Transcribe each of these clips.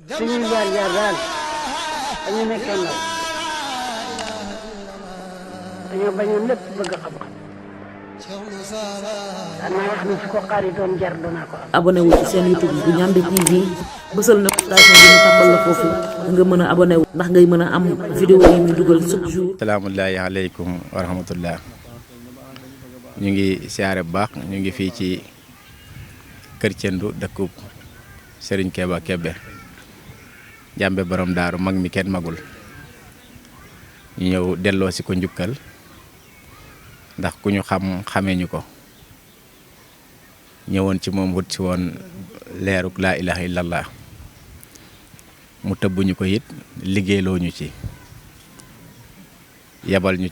suñuy jaar daal dañu nekkee ndaw dañoo bañoon lépp bëgg xam-xam danaa wax ni su ko xaaritoon jar danaa ko am. abonné wu ci seen YouTube bu Ndiamé TV bësal notification bi ñu tàmbal la foofu nga mën a abonné wu ndax ngay mën a am vidéo yi ñu dugal chaque jour. salaamullahi aleykum wa rahmatullah ñu ngi siyaare bu baax ñu ngi fii ci kër Thiendou dëkkub Serigne Keba Kébé Ndiamé borom daaru mag mi kenn magul ñu ñëw delloo si ko njukkal ndax ku ñu xamee ñu ko ñëwoon ci moom wut si woon leeruk laa ilaha illallah mu tëbbuñu ko it liggéeyloo ñu ci yabal ñu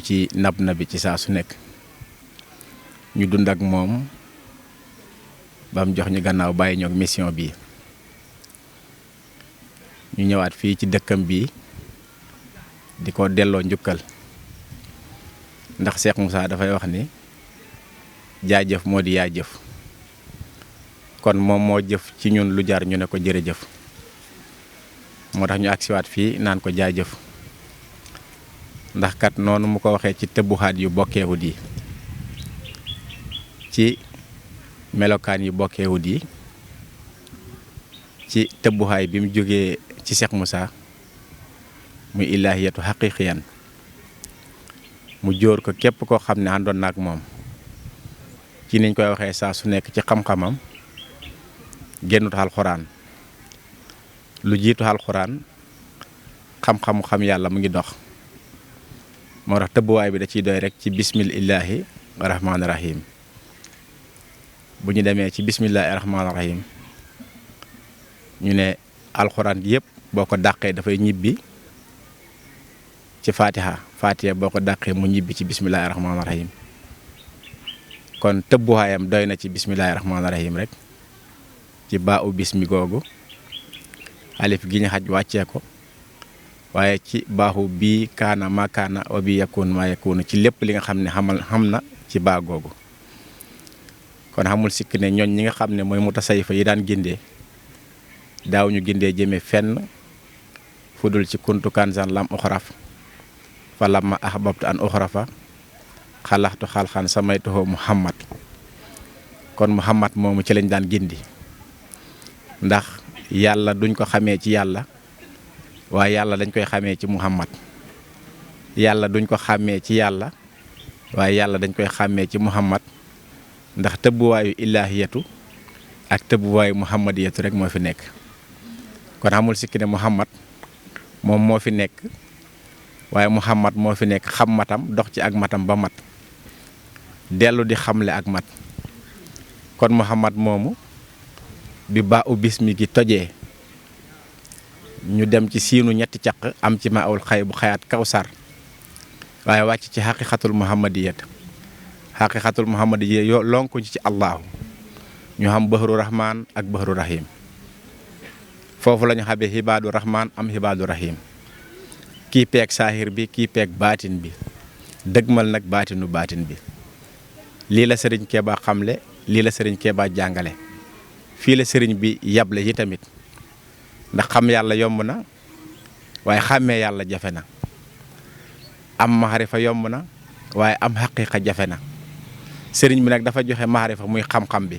ci nab na bi ci saa su nekk ñu dund ak moom ba mu jox ñu gannaaw bàyyi ñoog mission bii ñu ñëwaat fii ci dëkkam bii di ko delloo njukkal ndax Cheikh Moussa dafay wax ni jaajëf moo di yaa jëf kon moom moo jëf ci ñun lu jar ñu ne ko jërëjëf moo tax ñu agsiwaat fii naan ko jaajëf ndax kat noonu mu ko waxee ci tëbbuxaat yu bokkeewut yi ci melokaan yu bokkeewut yi ci tëbbuxaay bi mu jógee ci Cheikh Moussa muy ilaahiyatu xaqiqiyan mu jóor ko képp koo xam ne àndoon na ak moom ci niñ koy waxee saa su nekk ci xam-xamam génnut alxuraan lu jiitu alxuraan xam-xamu xam yàlla mu ngi dox moo tax tëbbuwaay bi da ciy doy rek ci bismillaahi rahmaani rahim bu ñu demee ci bismillaahi rahmaani rahim ñu ne alxuraan gi yëpp boo ko dàqee dafay ñibbi ci fatiha boo ko dàqee mu ñibbi ci bismillaahi rahmaani rahim kon tëbbuwaayam doy na ci bismillaahi rahmaani rahim rek ci baa u bismi googu alif gi ñu xaj wàccee ko waaye ci baaxu bii kaana maa kaana wa bi yakun maa yakun ci lépp li nga xam ne xam na ci baa googu kon xamul sikk ne ñooñ ñi nga xam ne mooy mutasayifa yi daan gindee daaw ñu gindee jëme fenn fudul ci kuntu kanzan lam uxraf fa lamma ahbabtu an uxrafa xalaxtu xalxan samaytuhu muhammad kon muhammad moomu ci lañ daan gindi ndax yàlla duñ ko xamee ci yàlla waaye yàlla dañ koy xamee ci muhammad yàlla duñ ko xàmmee ci yàlla waaye yàlla dañ koy xàmmee ci muhammad ndax tëbbuwaayu ilaahiyatu ak tëbbuwaayu muhammadiyatu rek moo fi nekk kon amul sikki ne muhammad moom moo fi nekk waaye muhammad moo fi nekk xam matam dox ci ak matam ba mat dellu di xamle ak mat kon muhammad moomu bi baa u bismi gi tojee ñu dem ci siinu ñetti caq am ci ma awul xay bu xayaat kawsar waaye wàcc ci xaqiqatul muhammadiyat xaqiqatul muhammadiyat yo lonkuñ ci allahu ñu xam bahru rahman ak bahru rahim foofu la ñu xamee xibaadu rahman am xibaadu rahim kii peeg saahir bi kii peeg baatin bi dëgmal nag baatin bi lii la sëriñ Keba xamle lii la sëriñ Keba jàngale fii la sëriñ bi yable yi tamit ndax xam yàlla yomb na waaye xàmmee yàlla jafe na am maxarifa yomb na waaye am xaqiiqa jafe na sëriñ bi nag dafa joxe maxarifa muy xam-xam bi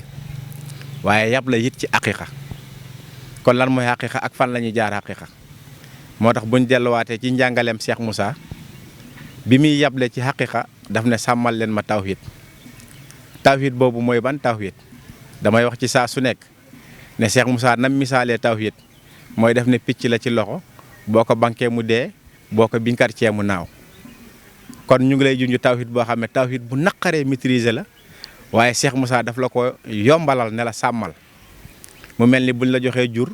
waaye yable it ci aqiiqa kon lan mooy xaqiiqa ak fan la ñuy jaar xaqiiqa moo tax buñ delluwaatee ci njàngaleem Cheikh Moussa bi muy yable ci xaqiiqa daf ne sàmmal leen ma tawhid tawhid boobu mooy ban tawhid damay wax ci saa su nekk ne Cheikh Moussa nam misaalee tawhid mooy def ne picc la ci loxo boo ko bankee mu dee boo ko binkarcee mu naaw kon ñu ngi lay junj tawhid boo xam ne tawhid bu naqaree maîtriser la waaye Cheikh Moussa daf la ko yombalal ne la sàmmal mu mel ni buñ la joxee jur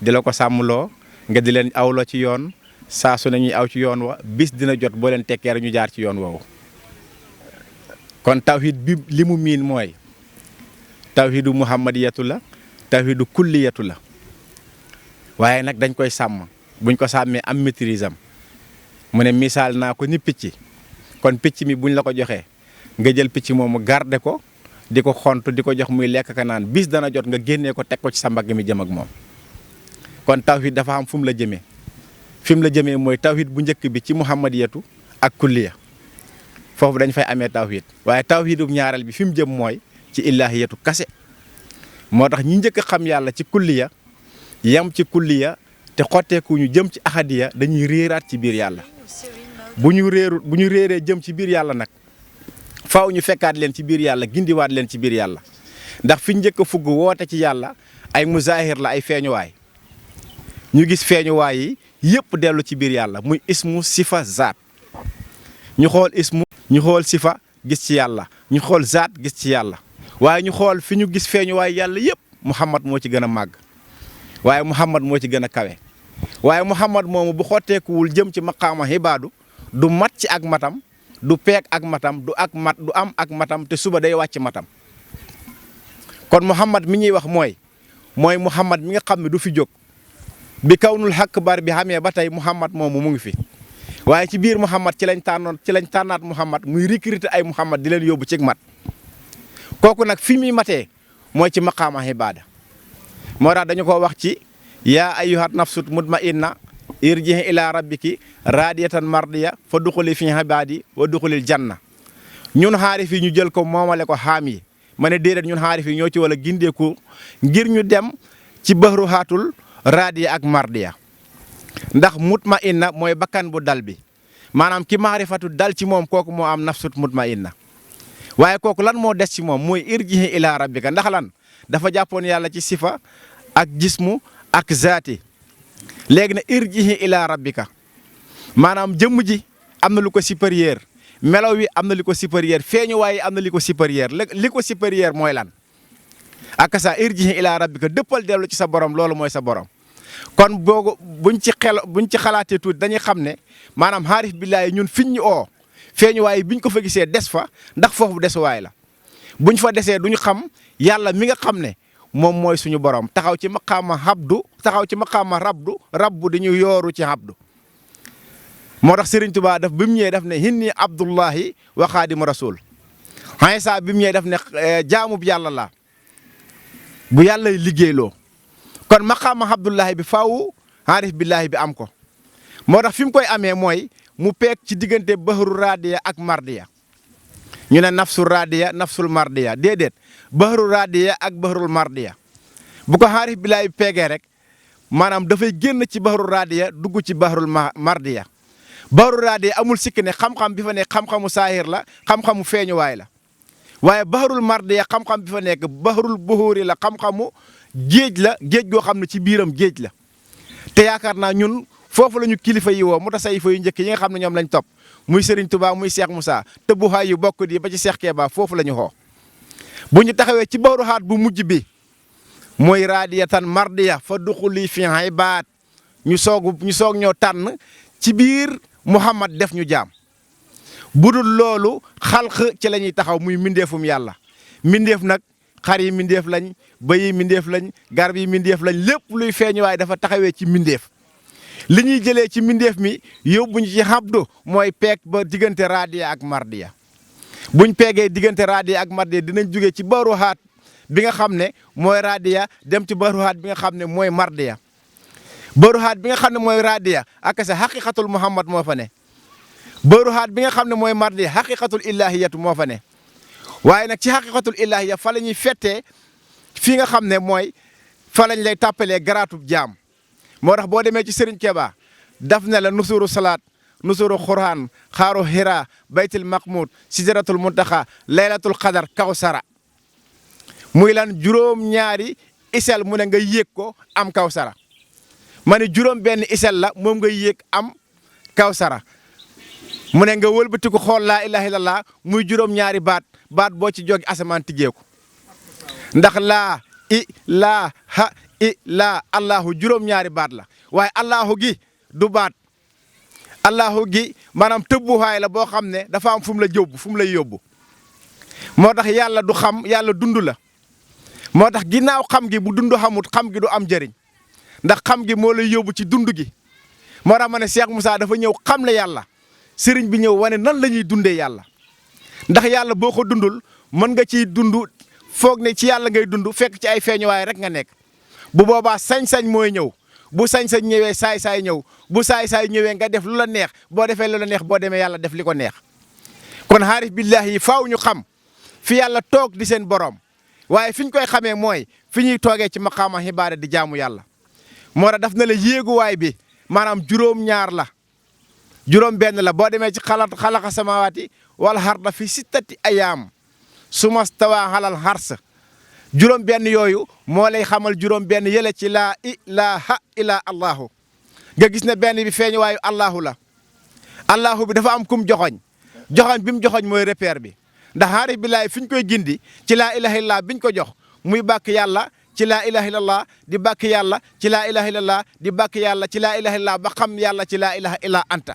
di la ko sàmmloo nga di leen awloo ci yoon saa su nañuy aw ci yoon wa bis dina jot boo leen tekkee rek ñu jaar ci yoon woowu kon tawhid bi li mu miin mooy tawhidu muhammadiyatu la tawhidu kulliyatu la waaye nag dañ koy sàmm buñ ko sàmmee am maîtrise am mu ne misaal naa ko ni picc kon picc mi buñ la ko joxee nga jël picc moomu garder ko di ko xont di ko jox muy lekk ka naan bis dana jot nga génnee ko teg ko ci sa mbagg mi jëm ak moom. kon tawhid dafa am fu mu la jëmee fi mu la jëmee mooy tawhid bu njëkk bi ci muhammadiyatu ak kulliya foofu dañ fay amee tawhid waaye tawhidub ñaareel bi fi mu jëm mooy ci illahiyatu kase. moo tax ñi njëkk a xam yàlla ci kulliya yam ci kulliya te xotteeku ñu jëm ci ahadiya dañuy réeraat ci biir yàlla bu ñu réeree jëm ci biir yàlla nag faaw ñu fekkaat leen ci biir yàlla gindiwaat leen ci biir yàlla ndax fi njëkk a fugg woote ci yàlla ay muzaahir la ay feeñuwaay ñu gis feeñuwaay yi yëpp dellu ci biir yàlla muy ismu sifa zaat ñu xool ismu ñu xool sifa gis ci yàlla ñu xool zaat gis ci yàlla waaye ñu xool fi ñu gis feeñuwaay yàlla yëpp Muhammad moo ci gën a màgg waaye Muhammad moo ci gën a kawe waaye Muhammad moomu bu xotteekuwul jëm ci maqaama xibaadu du mat ci ak matam du peeg ak matam du am ak matam te suba day wàcc matam kon Muhammad mi ñuy wax mooy Muhammad mi nga xam ne du fi jóg bi kawnul xàkk bar bi xamee ba tey Muhammad moomu mu ngi fi waaye ci biir Muhammad ci lañ tànnaat Muhammad muy recruter ay Muhammad di leen yóbbu ci mat kooku nag fi muy matee mooy ci maqaama ibaada moo tax dañu ko wax ci yaa ayyuhat nafsut mutmainna irji'i ila rabbiki radiyatan mardiya fa duxuli fi ibaadi wa duxulil janna ñun xaarif yi ñu jël ko moomale ko xaam yi ma ne déedéet ñun xaarif yi ñoo ci wala gindeeku ngir ñu dem ci bahru haatul radiya ak mardiya ndax mutmainna mooy bakkan bu dal bi maanaam ki maarifatu dal ci moom kooku moo am nafsut mutmainna waaye kooku lan moo des ci moom mooy irji'i ila rabbika ndax lan dafa jàppoon yàlla ci sifa ak jismu ak zaati léegi na irji'i ila rabbika maanaam jëmm ji am na lu ko supérieur melaw wi am na li ko supérieur feeñu waaye am na li ko supérieur li ko supérieur mooy lan ak sa irji'i ila rabbika dëppal dellu ci sa borom loolu mooy sa borom kon boogu buñ ci xalaatee tuuti dañuy xam ne maanaam xaarif billaahi ñun fiñ ñu oo feeñu waaye biñ ko fa gisee des fa ndax foofu desuwaay la buñ fa desee duñu xam yàlla mi nga xam ne moom mooy suñu borom taxaw ci maqaama habdu taxaw ci maqaama rabbu dañu yooru ci habdu moo tax Serigne Touba daf bi mu ñëwee daf ne hinni abdullahi wa xaadimu rasul Iisaa bi mu ñëwee daf ne jaamub yàlla la bu yàlla liggéeyloo kon maqaama abdullahi bi faaw aarif billahi bi am ko moo tax fi mu koy amee mooy mu peeg ci diggante bahru radiya ak mardiya ñu ne nafsul radiya nafsul mardiya déedéet bahru radiya ak bahrul mardiya bu ko xaarif billahi bi peegee rek maanaam dafay génn ci bahru radiya dugg ci bahrul mardiya bahru radiya amul sikki ne xam-xam bi fa nekk xam-xamu saahir la xam-xamu feeñuwaay la waaye bahrul mardiya xam-xam bi fa nekk bahrul buhuri la xam-xamu géej la géej goo xam ne ci biiram géej la te yaakaar naa ñun foofu la ñu kilifa yi woo mutasawwifa yu njëkk yi nga xam ne ñoom lañ topp muy Serigne Touba muy Cheikh Moussa te bu xaay yu bokk di ba ci Cheikh Keba foofu la ñu xoo bu ñu taxawee ci bahru haat bu mujj bi mooy radiyatan mardiya fa duxuli fi ibaad ñu soog ñoo tànn ci biir Muhammad def ñu jaam budul loolu xalq ci la ñuy taxaw muy mindeefum yàlla mindeef nag xar yi mindeef lañ bëy yi mindeef lañ garab yi mindeef lañ lépp luy feeñ waaye dafa taxawee ci mindeef li ñuy jëlee ci mindeef mi yóbbuñu ci habdu mooy peeg ba diggante radiya ak mardiya buñ peegee diggante radiya ak mardiya dinañ jógee ci bahru haat bi nga xam ne mooy radiya dem ci bahru haat bi nga xam ne mooy mardiya bahru haat bi nga xam ne mooy radiya ak sa xaqiqatul muhammad moo fa ne bahru haat bi nga xam ne mooy mardiya xaqiqatul illahiyatu moo fa ne waaye nag ci xaqiqatul ilahiya fa la ñuy fettee fii nga xam ne mooy fa lañ lay tàppalee garaatub jaam moo tax boo demee ci Serigne Keba daf ne la nusuru salaat nusuru xuraan xaaru hira baytul maqmud sidratul muntaxa laylatul qadar kawsara muy lan juróom-ñaari isel mu ne nga yéeg ko am kawsara ma ne juróom benn isel la moom nga yéeg am kawsara mu ne nga wëlbatiku xool laa ilaha illallah muy juróom-ñaari baat boo ci jógi asamaan tijjeeku ndax laa allahu juróom-ñaari baat la waaye allahu gi du baat allahu gi maanaam tëbbuwaay la boo xam ne dafa am fu mu la jóbbu fu mu lay yóbbu moo tax yàlla du xam yàlla dund la moo tax ginnaaw xam gi bu dund xamut xam gi du am njëriñ ndax xam gi moo lay yóbbu ci dund gi moo tax ma ne Cheikh Moussa dafa ñëw xam le yàlla sëriñ bi ñëw wane nan la ñuy dundee yàlla ndax yàlla boo ko dundul mën nga ciy dund foog ne ci yàlla ngay dund fekk ci ay feeñuwaay rek nga nekk bu boobaa sañ-sañ mooy ñëw bu sañ-sañ ñëwee saay-saay ñëw bu saay-saay ñëwee nga def lu la neex boo defee lu la neex boo demee yàlla def li ko neex kon xaarif billahi yi faaw ñu xam fi yàlla toog di seen borom waaye fi ñu koy xamee mooy fi ñuy toogee ci maqaama xibaada di jaamu yàlla moo tax daf na la yéeguwaay bi maanaam juróom-ñaar la juróom-benn la boo demee ci xalaqa samawaati wal harda fi sittati ayaam suma stawaa alal hars juróom-benn yooyu moo lay xamal juróom-benn yële ci laa ilaaha illa allahu nga gis ne benn bi feeñ waayu allahu la allahu bi dafa am kum joxoñ bi mu joxoñ mooy repère bi ndax xaarif billahi fi ñu koy gindi ci laa ilaha illallah biñ ko jox muy bàkk yàlla ci laa ilaha illallah di bàkk yàlla ci laa ilaha illallah di bàkk yàlla ci laa ilaha illallah ba xam yàlla ci laa ilaha illa anta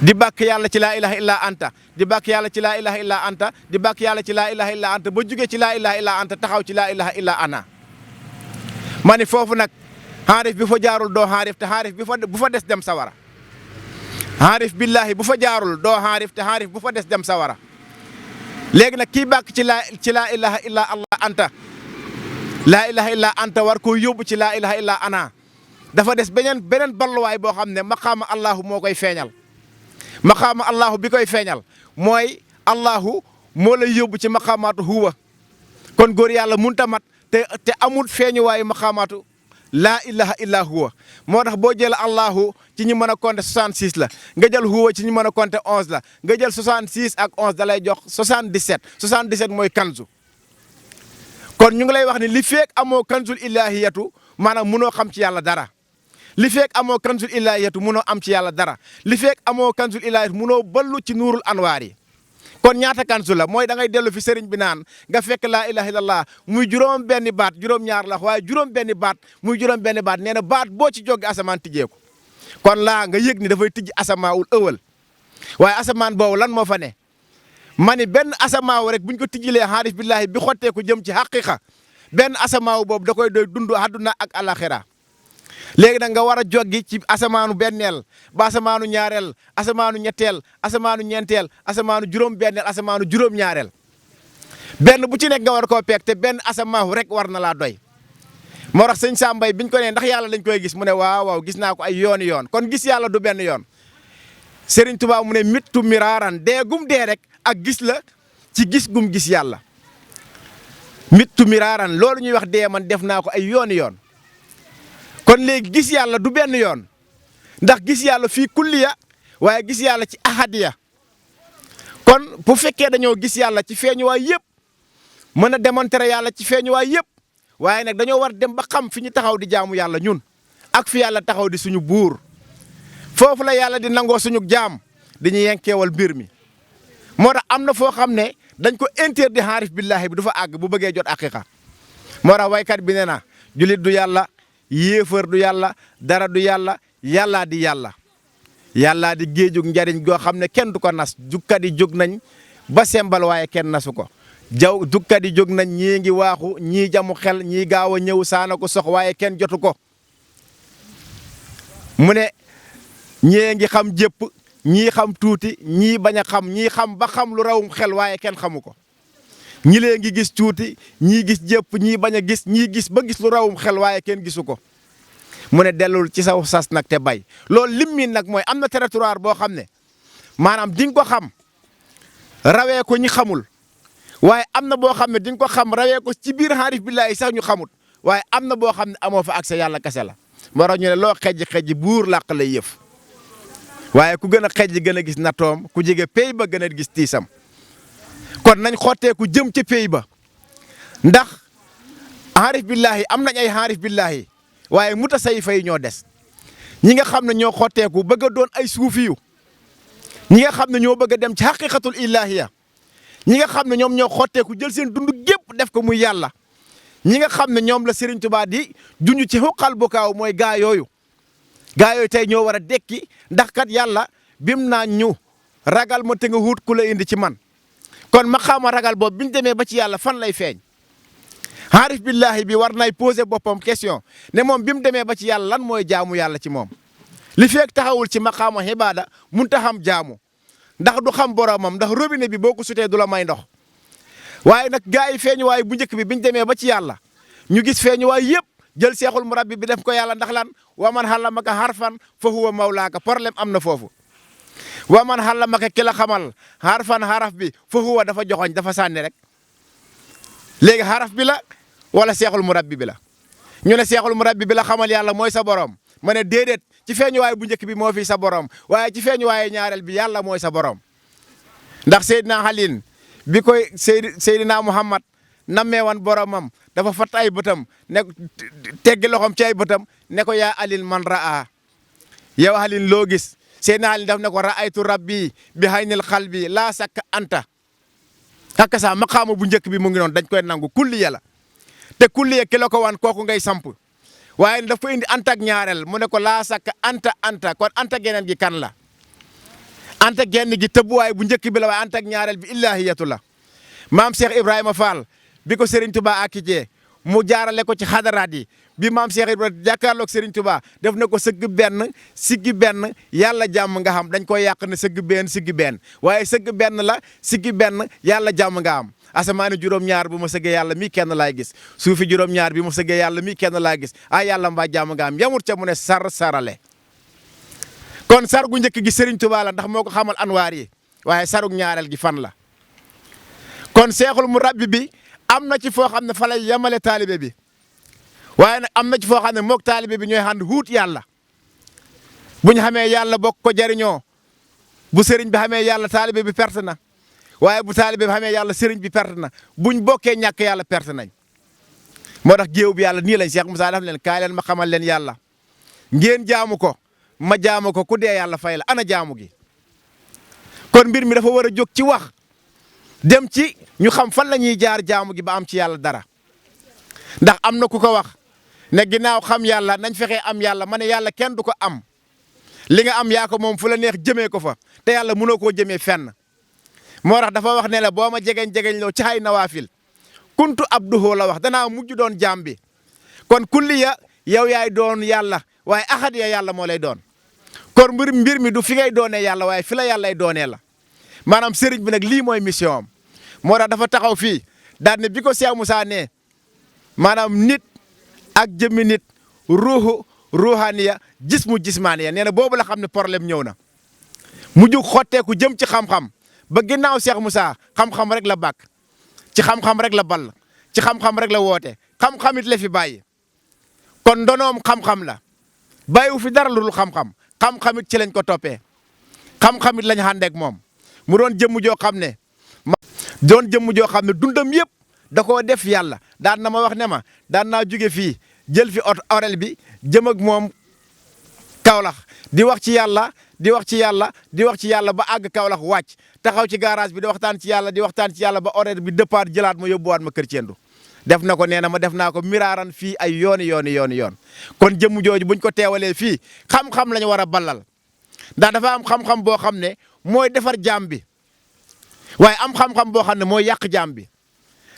di bàkk yàlla ci laa ilaha illa anta di bàkk yàlla ci laa ilaha illa anta di bàkk yàlla ci laa ilaha illa anta ba jugee ci laa ilaha illa anta taxaw ci laa ilaha illa ana ma ni foofu nag xaarif bi fa jaarul doo xaarif te xaarif bu fa des dem sawara xaarif billahi bu fa jaarul doo xaarif te xaarif bu fa des dem sawara léegi nag kii bàkk ci laa ilaha illa allah anta laa ilaha illa anta war koo yóbbu ci laa ilaha illa ana dafa des beneen balluwaay boo xam ne maqaama allahu moo koy feeñal maqaama allahu bi koy feeñal mooy allahu moo lay yóbbu ci maqaamaatu huwa kon góor yàlla munta mat te amul feeñuwaayu maqaamaatu laa ilaha illa huwa moo tax boo jël allahu ci ñu mën a compter 66 la nga jël huwa ci ñu mën a compter 11 la nga jël 66 ak 11 da lay jox 77 77 mooy kanzu kon ñu ngi lay wax ni li feek amoo kanzul ilahiyatu maanaam munoo xam ci yàlla dara li feek amoo kanzul ilahiyatu munoo am ci yàlla dara li feek amoo kanzul ilahiyatu munoo ballu ci nuurul anwaar yi kon ñaata kanzu la mooy da ngay dellu fi sëriñ bi naan nga fekk laa ilaha illallah muy juróom benni baat juróom-ñaar la waaye juróom benni baat muy juróom benni baat nee na baat boo ci jóge asamaan tijjeeku kon laa nga yëg ni dafay tijji asamaawul ëwal waaye asamaan boobu lan moo fa ne ma ni benn asamaaw rek buñ ko tijjilee xaarif billahi bi xotteeku jëm ci xaqiqa benn asamaaw boobu da koy doy dund àdduna ak alaxira léegi nag nga war a joggi ci asamaanu benneel ba asamaanu ñaareel asamaanu ñetteel asamaanu ñeenteel asamaanu juróom-benneel asamaanu juróom-ñaareel benn bu ci nekk nga war koo peeg te benn asamaahu rek war na laa doy moo tax sëñ Sambay biñ ko nee ndax yàlla lañ koy gis mu ne waaw gis naa ko ay yoon kon gis yàlla du benn yoon Serigne Touba mu ne mittu miraaran dee gum dee rek ak gis la ci gis gum gis yàlla mittu miraaran loolu ñuy wax dee man def naa ko ay yoon kon léegi gis yàlla du benn yoon ndax gis yàlla fii kulliya waaye gis yàlla ci ahadiya kon bu fekkee dañoo gis yàlla ci feeñuwaay yëpp mën a démontrer yàlla ci feeñuwaay yëpp waaye nag dañoo war dem ba xam fi ñu taxaw di jaamu yàlla ñun ak fi yàlla taxaw di suñu buur foofu la yàlla di nangoo suñu jaam dañuy yenkeewal mbir mi moo tax am na foo xam ne dañ ko interdit xaarif billahi bi du fa àgg bu bëggee jot aqiqa moo tax waykat bi nee na julit du yàlla yéefar du yàlla dara du yàlla yàllaa di yàlla yàllaa di géejug njariñ goo xam ne kenn du ko nas jukkat yi jóg nañ ba sembal waaye kenn nasu ko jukkat yi jóg nañ ñii ngi waaxu ñii jamu xel ñii gaaw a ñëw saana ko sox waaye kenn jotu ko mu ne ñii ngi xam jëpp ñii xam tuuti ñii bañ a xam ñii xam ba xam lu rawum xel waaye kenn xamu ko ñi lee ngi gis tuuti ñii gis jëpp ñii bañ a gis ñii gis ba gis lu rawum xel waaye kenn gisu ko mu ne dellul ci saw sas nag te bay loolu lim mi nag mooy am na territoire boo xam ne maanaam di nga ko xam rawee ko ñi xamul waaye am na boo xam ne di nga ko xam rawee ko ci biir xaarif billaahi sax ñu xamut waaye am na boo xam ne amoo fa accès yàlla kese la moo tax ñu ne loo xejji buur làq lay yëf waaye ku gën a xejji gën a gis natoom ku jege pay ba gën a gis tiisam kon nañ xotteeku jëm ci pay ba ndax xaarif billaahi am nañ ay xaarif billaahi waaye mutasawifa yi ñoo des ñi nga xam ne ñoo xotteeku bëgg a doon ay suufiyu ñi nga xam ne ñoo bëgg a dem ci xaqiqatul ilahiya ñi nga xam ne ñoom ñoo xotteeku jël seen dund gépp def ko muy yàlla ñi nga xam ne ñoom la Serigne Touba di junj ci xuqal bu kaaw mooy gaa yooyu tey ñoo war a dekki ndax kat yàlla bim naa ñu ragal ma te nga wut ku la indi ci man kon ma xaama ragal boobu biñ demee ba ci yàlla fan lay feeñ xaarif billahi bi war nay poser boppam question ne moom bi mu demee ba ci yàlla lan mooy jaamu yàlla ci moom li feek taxawul ci maqaama xibaada mun ta xam jaamu ndax du xam boromam ndax robinet bi boo ko sutee du la may ndox waaye nag gaa yi feeñuwaay bu njëkk bi biñ demee ba ci yàlla ñu gis feeñuwaay yëpp jël seexul murabbi bi def ko yàlla ndax lan wa man xallamaka harfan fa huwa mawlaaka problème am na foofu wa man xallamaka ki la xamal harfan haraf bi fa huwa dafa joxoñ dafa sànni rek léegi haraf bi la wala seexul murabbi bi la ñu ne seexul murabbi bi la xamal yàlla mooy sa borom ma ne déedéet ci feeñuwaay bu njëkk bi moo fi sa borom waaye ci feeñuwaay ñaareel bi yàlla mooy sa borom ndax Seydina Xalil bi koy Seydina Muhammad nammee wan boromam dafa fat ay bëtam ne teggi loxom ci ay bëtam ne ko yaa alin man raa yow alin loo gis Seydina Alin daf ne ko raaytu rabbi bi haynil qalbi laa sakka anta hakka sa maqaama bu njëkk bi mu ngi noonu dañ koy nangu kulliya la te kulliya ki la ko wan kooku ngay samp waaye daf ko indi anta ak ñaareel mu ne ko laa sakka anta kon anta geneen gi kan la anta genn gi tëbbuwaay bu njëkk bi la waaye anta ak ñaareel bi illahiyatu la maam Cheikh Ibrahima Fall bi ko Serigne Touba akijee mu jaarale ko ci xadaraat yi bi maam Cheikh Ibrahima jàkkaarloog Serigne Touba def na ko sëgg benn siggi benn yàlla jàmm nga xam dañ koy yàq ne sëgg benn siggi benn waaye sëgg benn la siggi benn yàlla jàmm nga am asamaani juróom-ñaar bu ma sëggee yàlla mii kenn laay gis suufi juróom-ñaar bi ma sëggee yàlla mii kenn laay gis yàlla mbaa jàmm nga am yamut ca mu ne sarale kon sar gu njëkk gi Serigne Touba la ndax moo ko xamal anwaar yi waaye sarug ñaareel gi fan la kon seexul murabbi bi am na ci foo xam ne fa lay yemale taalibe bi waaye nag am na ci foo xam ne moog taalibe bi ñooy ànd huut yàlla bu ñu xamee yàlla bokk ko jariñoo bu sëriñ bi xamee yàlla taalibe bi perte na waaye bu taalibe bi xamee yàlla sëriñ bi perte na buñ bokkee ñàkk yàlla perte nañ moo tax géew bi yàlla nii lañ Cheikh Moussa daf leen kaay leen ma xamal leen yàlla ngeen jaamu ko ma jaamu ko ku dee yàlla fay la ana jaamu gi kon mbir mi dafa war a jóg ci wax dem ci ñu xam fan la ñuy jaar jaamu gi ba am ci yàlla dara ndax am na ku ko wax ne ginnaaw xam yàlla nañ fexee am yàlla ma ne yàlla kenn du ko am li nga am yaa ko moom fu la neex jëmee ko fa te yàlla mënoo koo jëmee fenn moo tax dafa wax ne la boo ma jegeñ loo ci ay nawaafil kuntu abduhu la wax danaa mujj doon jaam bi kon kulliya yow yaay doon yàlla waaye ahad ya yàlla moo lay doon kon mbir mi du fi ngay doonee yàlla waaye fi la yàllay doonee la maanaam sëriñ bi nag lii mooy mission am moo tax dafa taxaw fii daal ne bi ko Cheikh Moussa ne maanaam nit ak jëmmi nit ruuxaaniya jismu jismaaniya nee na boobu la xam ne problème ñëw na mu jug xotteeku jëm ci xam-xam ba ginnaaw Cheikh Moussa xam-xam rek la bàkk ci xam-xam rek la ball ci xam-xam rek la woote xam-xam it la fi bàyyi kon ndonoom xam-xam la bàyyiwu fi dara lu dul xam-xam xam-xam it ci lañ ko toppee xam-xam it lañ àndeek moom mu doon jëmm joo xam ne dundam yëpp da koo def yàlla daan na ma wax ne ma daan naa jóge fii jël fi orel bi jëm ak moom Kaolack di wax ci yàlla ba àgg Kaolack wàcc taxaw ci garage bi di waxtaan ci yàlla ba orel bi départ jëlaat ma yóbbuwaat ma kër Thiendou def na ko nee na ma def naa ko miraaran fii ay yooni kon jëmm jooju buñ ko teewalee fii xam-xam lañu war a ballal ndax dafa am xam-xam boo xam ne mooy defar jaam bi waaye am xam-xam boo xam ne mooy yàq jaam bi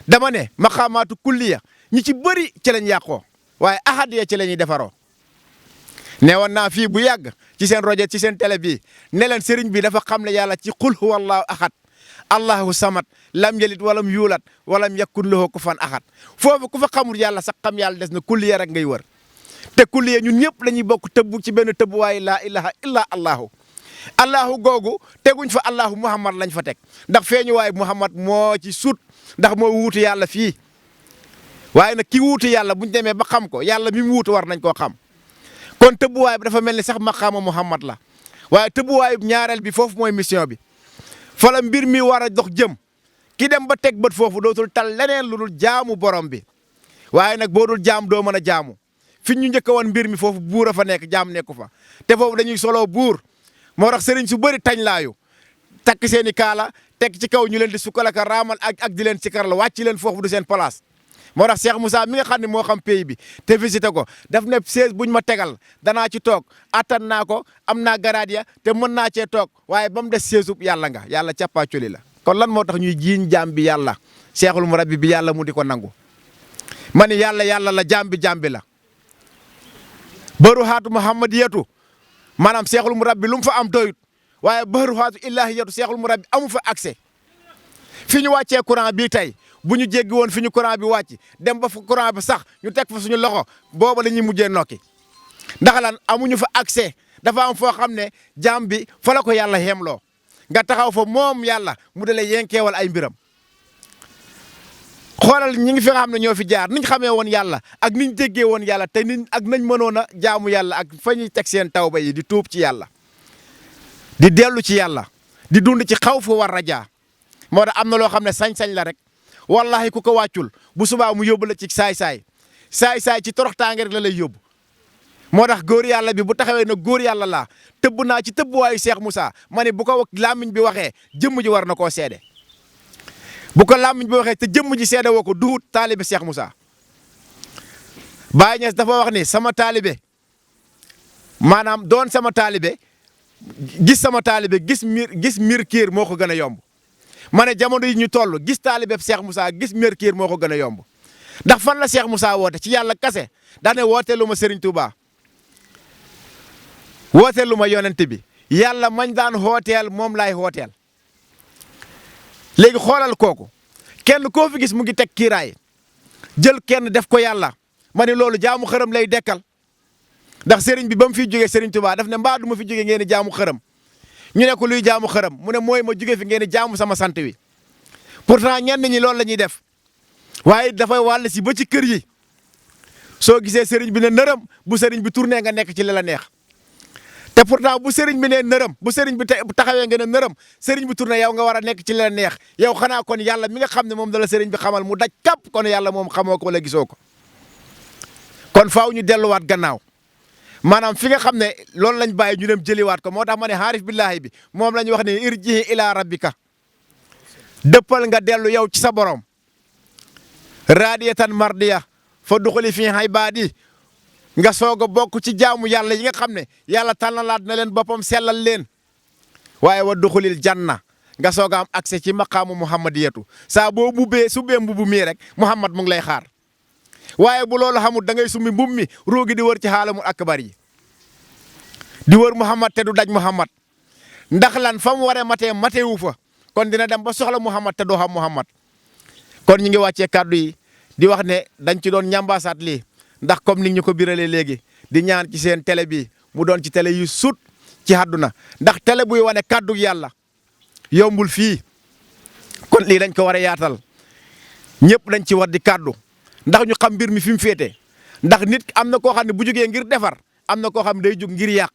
dama ne maqaamaatu kulliya ñi ci bëri ci lañ yàqoo waaye ahad ya ci la ñuy defaroo ne woon naa fii bu yàgg ci seen rajo ci seen télé bii ne leen sëriñ bi dafa xam ne yàlla ci qul huwa allahu ahad allahu samad lam yalid walam yuulat walam yakun lahu kufuwan ahad foofu ku fa xamul yàlla sax xam yàlla des na kulliya rek ngay wër te kulliya ñun ñëpp lañuy bokk tëbb ci benn tëbb waaye laa ilaha illa allahu googu teguñ fa allahu muhammad lañ fa teg ndax feeñu waaye muhammad moo ci sut ndax moo wuutu yàlla fii waaye nag ki wuutu yàlla buñ demee ba xam ko yàlla mi mu wuutu war nañ koo xam kon tëbbuwaay bi dafa mel ni sax maqaama muhammad la waaye tëbbuwaay ñaareel bi foofu mooy mission bi fa la mbir mi war a dox jëm ki dem ba teg bët foofu dootul tal leneen lu dul jaamu borom bi waaye nag boo dul jaam doo mën a jaamu fi ñu njëkk a woon mbir mi foofu buur a fa nekk jaam nekku fa te foofu dañuy soloo buur moo tax sëriñ su bëri tañ laayu takk seen i kaala teg ci kaw ñu leen di sukkalaka raamal ak di leen sikar la wàcc leen foofu du seen place moo tax Cheikh Moussa mi nga xam ne moo xam pays bi te visité ko daf ne siège buñ ma tegal danaa ci toog attan naa ko am naa garaad ya te mën naa cee toog waaye ba mu des siège ub yàlla nga yàlla càppaacoli la kon lan moo tax ñuy jiiñ jaam bi yàlla Cheikhul Murabbi bi yàlla mu di ko nangu ma ni yàlla la jaam bi la baru haatu muhammadiyatu maanaam Cheikhul Murabbi lu mu fa am doyut waaye baru haatu illahiyatu Cheikhul Murabbi amu fa accès fi ñu wàccee courant bii tey bu ñu jéggi woon fi ñu courant bi wàcc dem ba fu courant bi sax ñu teg fa suñu loxo booba la ñuy mujjee nokki ndax lan amuñu fa accès dafa am foo xam ne jaam bi fa la ko yàlla xeemloo nga taxaw fa moom yàlla mu dalee yenkeewal ay mbiram. xoolal ñi ngi fi nga xam ne ñoo fi jaar niñ xamee woon yàlla ak niñ déggee woon yàlla te niñ ak nañ mënoon a jaamu yàlla ak fa ñuy teg seen tawba yi di tuub ci yàlla di dellu ci yàlla di dund ci xaw fu war rajaa moo tax am na loo xam ne sañ-sañ la rek wallahi ku ko wàccul bu subaa mu yóbbu la ci saay-saay ci toroxtaange rek la lay yóbbu. moo tax góor yàlla bi bu taxawee na góor yàlla laa tëbb naa ci tëbbuwaayu Cheikh Moussa ma ne bu ko làmmiñ bi waxee jëmm ji war na koo seede bu ko làmmiñ bi waxee te jëmm ji seede woo ko duut taalibe Cheikh Moussa. Baye Niass dafa wax ni sama taalibe maanaam doon sama taalibe gis sama taalibe gis Mercure moo ko gën a yomb ma ne jamono yi ñu toll gis taalibe Cheikh Moussa gis Mercure moo ko gën a yomb ndax fan la Cheikh Moussa woote ci yàlla kase daane wooteelu ma Serigne Touba wooteelu ma yonent bi yàlla mañ daan hooteel moom laay hooteel. léegi xoolal kooku kenn koo fi gis mu ngi teg kiiraay jël kenn def ko yàlla ma ne loolu jaamu xërëm lay dekkal ndax Serigne bi ba mu fiy jógee Serigne Touba daf ne mbaa du ma fi jógee ngeen di jaamu xërëm ñu ne ko luy jaamu xërëm mu ne mooy ma jógee fi ngeen di jaamu sama sant wi pourtant ñenn ñi loolu la ñuy def waaye dafay wàll si ba ci kër yi soo gisee Serigne bi ne nërëm bu Serigne bi tourné nga nekk ci li la neex. te pourtant bu Serigne bi nee nërëm bu Serigne bi taxawee nga ne nërëm Serigne bi tourné yow nga war a nekk ci la neex yow xanaa kon yàlla mi nga xam ne moom da la Serigne bi xamal mu daj kàpp kon yàlla moom xamoo ko wala gisoo ko. kon faaw ñu delluwaat gannaaw maanaam fi nga xam ne loolu lañ bàyyi ñu dem jëliwaat ko moo tax ma ne xaarif billahi bi moom la ñu wax ne irjihi ila rabbika dëppal nga dellu yow ci sa borom. raadiyatan mardiya fa duxuli fi ibaadi nga soog a bokk ci jaamu yàlla yi nga xam ne yàlla tànnalaat na leen boppam sellal leen waaye wa duxulil janna nga soog a am accès ci maqaamu muhammadiyatu saa boo bubbee su bee mbubu mii rek muhammad mu ngi lay xaar waaye bu loolu xamul da ngay summi mbub mi roogi di wër ci xaalamul akbar yi di wër muhammad te du daj muhammad ndax lan fa mu waree matee wu fa kon dina dem ba soxla muhammad te doo xam muhammad kon ñu ngi wàccee kàddu yi di wax ne dañ ci doon ñambaasaat lii ndax comme ni ñu ko biralee léegi di ñaan ci seen télé bi mu doon ci télé yu sut ci àdduna ndax télé buy wane kàddu yàlla yombul fii kon lii dañ ko war a yaatal ñëpp dañ ci war di kàddu ndax ñu xam mbir mi fi mu féete ndax nit am na koo xam ne bu jógee ngir defar am na koo xam ne day jóg ngir yàq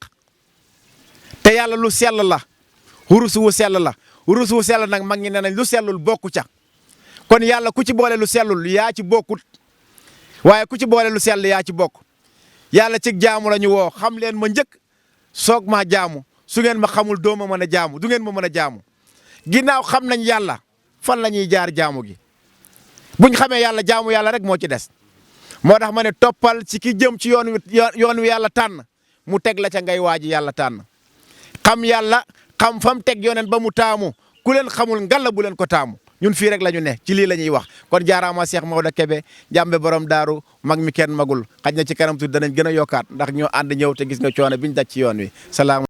te yàlla lu sell la wurus wu sell la wurus wu sell nag mag ñi ne nañ lu sellul bokku ca kon yàlla ku ci boole lu sellul yaa ci bokkut waaye ku ci boole lu sell yaa ci bokk yàlla ci jaamu la ñu woo xam leen ma njëkk soog maa jaamu su ngeen ma xamul doo ma mën a jaamu du ngeen ma mën a jaamu ginnaaw xam nañ yàlla fan la ñuy jaar jaamu gi buñ xamee yàlla jaamu yàlla rek moo ci des moo tax ma ne toppal ci ki jëm ci yoon wi yàlla tànn mu teg la ca ngay waaji yàlla tànn xam yàlla xam fam teg yoneen ba mu taamu ku leen xamul ngalla bu leen ko taamu ñun fii rek la ñu ne ci lii la ñuy wax kon jaaraama Cheikh Maodo Kébé jàmbe borom daaru mag mi kenn magul xaj na ci kanam tuuti danañ gën a yokkaat ndax ñoo ànd ñëw te gis nga coono biñ daj ci yoon wi salaam